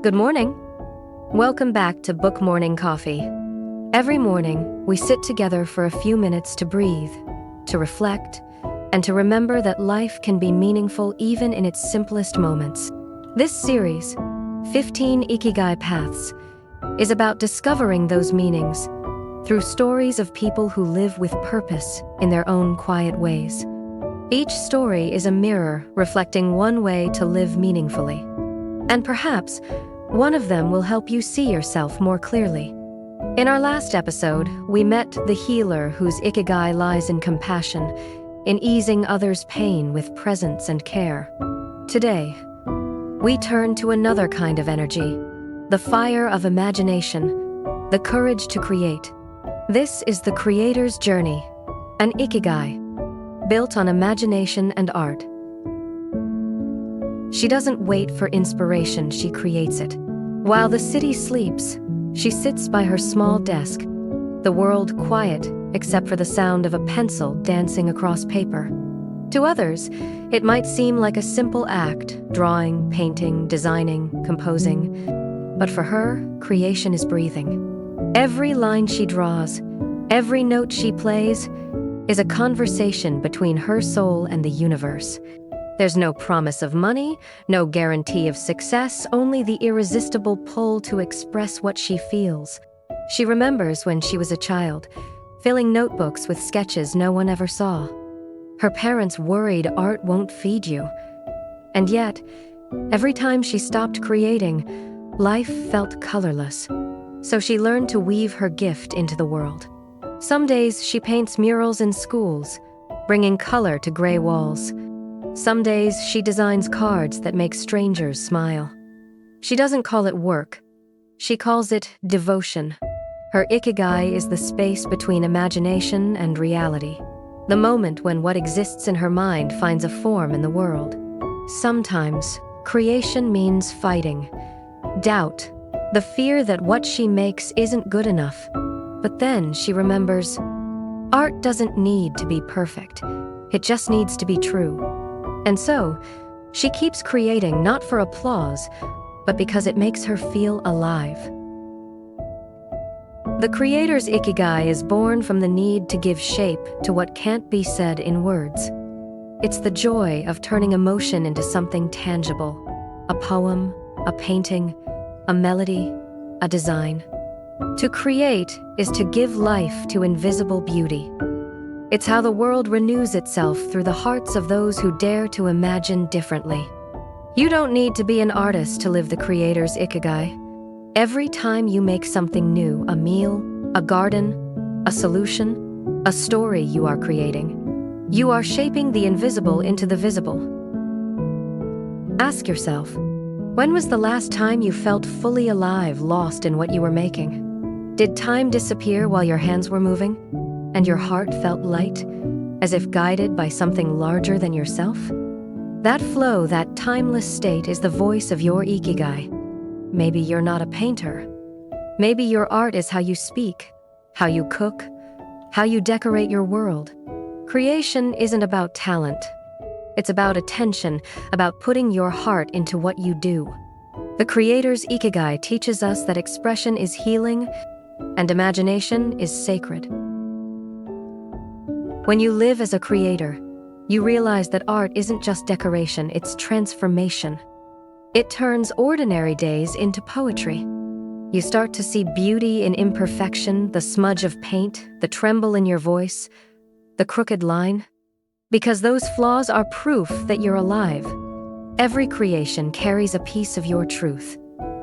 Good morning. Welcome back to Book Morning Coffee. Every morning, we sit together for a few minutes to breathe, to reflect, and to remember that life can be meaningful even in its simplest moments. This series, 15 Ikigai Paths, is about discovering those meanings through stories of people who live with purpose in their own quiet ways. Each story is a mirror reflecting one way to live meaningfully. And perhaps one of them will help you see yourself more clearly. In our last episode, we met the healer whose Ikigai lies in compassion, in easing others' pain with presence and care. Today, we turn to another kind of energy, the fire of imagination, the courage to create. This is the creator's journey, an Ikigai, built on imagination and art. She doesn't wait for inspiration, she creates it. While the city sleeps, she sits by her small desk, the world quiet except for the sound of a pencil dancing across paper. To others, it might seem like a simple act, drawing, painting, designing, composing. But for her, creation is breathing. Every line she draws, every note she plays, is a conversation between her soul and the universe. There's no promise of money, no guarantee of success, only the irresistible pull to express what she feels. She remembers when she was a child, filling notebooks with sketches no one ever saw. Her parents worried art won't feed you. And yet, every time she stopped creating, life felt colorless. So she learned to weave her gift into the world. Some days she paints murals in schools, bringing color to gray walls. Some days she designs cards that make strangers smile. She doesn't call it work. She calls it devotion. Her Ikigai is the space between imagination and reality, the moment when what exists in her mind finds a form in the world. Sometimes, creation means fighting, doubt, the fear that what she makes isn't good enough. But then she remembers, art doesn't need to be perfect. It just needs to be true. And so, she keeps creating not for applause, but because it makes her feel alive. The creator's Ikigai is born from the need to give shape to what can't be said in words. It's the joy of turning emotion into something tangible, a poem, a painting, a melody, a design. To create is to give life to invisible beauty. It's how the world renews itself through the hearts of those who dare to imagine differently. You don't need to be an artist to live the creator's Ikigai. Every time you make something new, a meal, a garden, a solution, a story you are creating, you are shaping the invisible into the visible. Ask yourself, when was the last time you felt fully alive, lost in what you were making? Did time disappear while your hands were moving? And your heart felt light, as if guided by something larger than yourself? That flow, that timeless state is the voice of your Ikigai. Maybe you're not a painter. Maybe your art is how you speak, how you cook, how you decorate your world. Creation isn't about talent. It's about attention, about putting your heart into what you do. The creator's Ikigai teaches us that expression is healing and imagination is sacred. When you live as a creator, you realize that art isn't just decoration, it's transformation. It turns ordinary days into poetry. You start to see beauty in imperfection, the smudge of paint, the tremble in your voice, the crooked line. Because those flaws are proof that you're alive. Every creation carries a piece of your truth,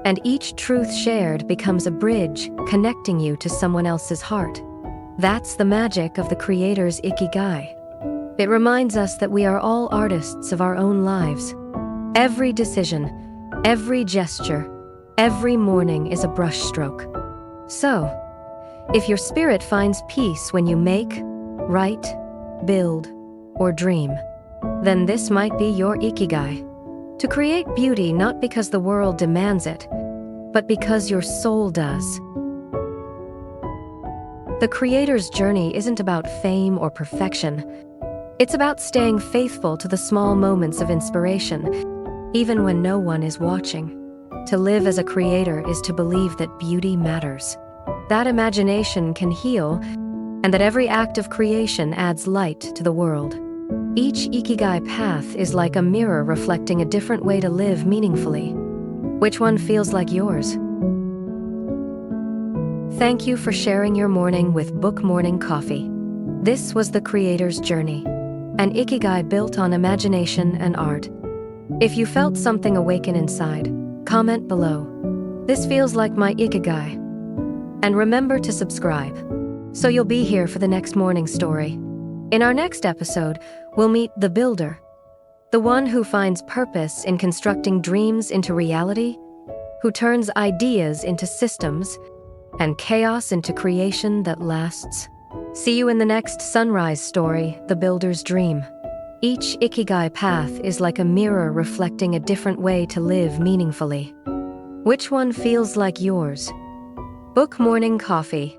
and each truth shared becomes a bridge connecting you to someone else's heart. That's the magic of the creator's Ikigai. It reminds us that we are all artists of our own lives. Every decision, every gesture, every morning is a brushstroke. So, if your spirit finds peace when you make, write, build, or dream, then this might be your Ikigai. To create beauty not because the world demands it, but because your soul does. The creator's journey isn't about fame or perfection. It's about staying faithful to the small moments of inspiration, even when no one is watching. To live as a creator is to believe that beauty matters, that imagination can heal, and that every act of creation adds light to the world. Each Ikigai path is like a mirror reflecting a different way to live meaningfully. Which one feels like yours? Thank you for sharing your morning with Book Morning Coffee. This was the creator's journey, an Ikigai built on imagination and art. If you felt something awaken inside, comment below. This feels like my Ikigai. And remember to subscribe, so you'll be here for the next morning story. In our next episode, we'll meet the builder, the one who finds purpose in constructing dreams into reality, who turns ideas into systems, and chaos into creation that lasts. See you in the next sunrise story, The Builder's Dream. Each Ikigai path is like a mirror reflecting a different way to live meaningfully. Which one feels like yours? Book Morning Coffee.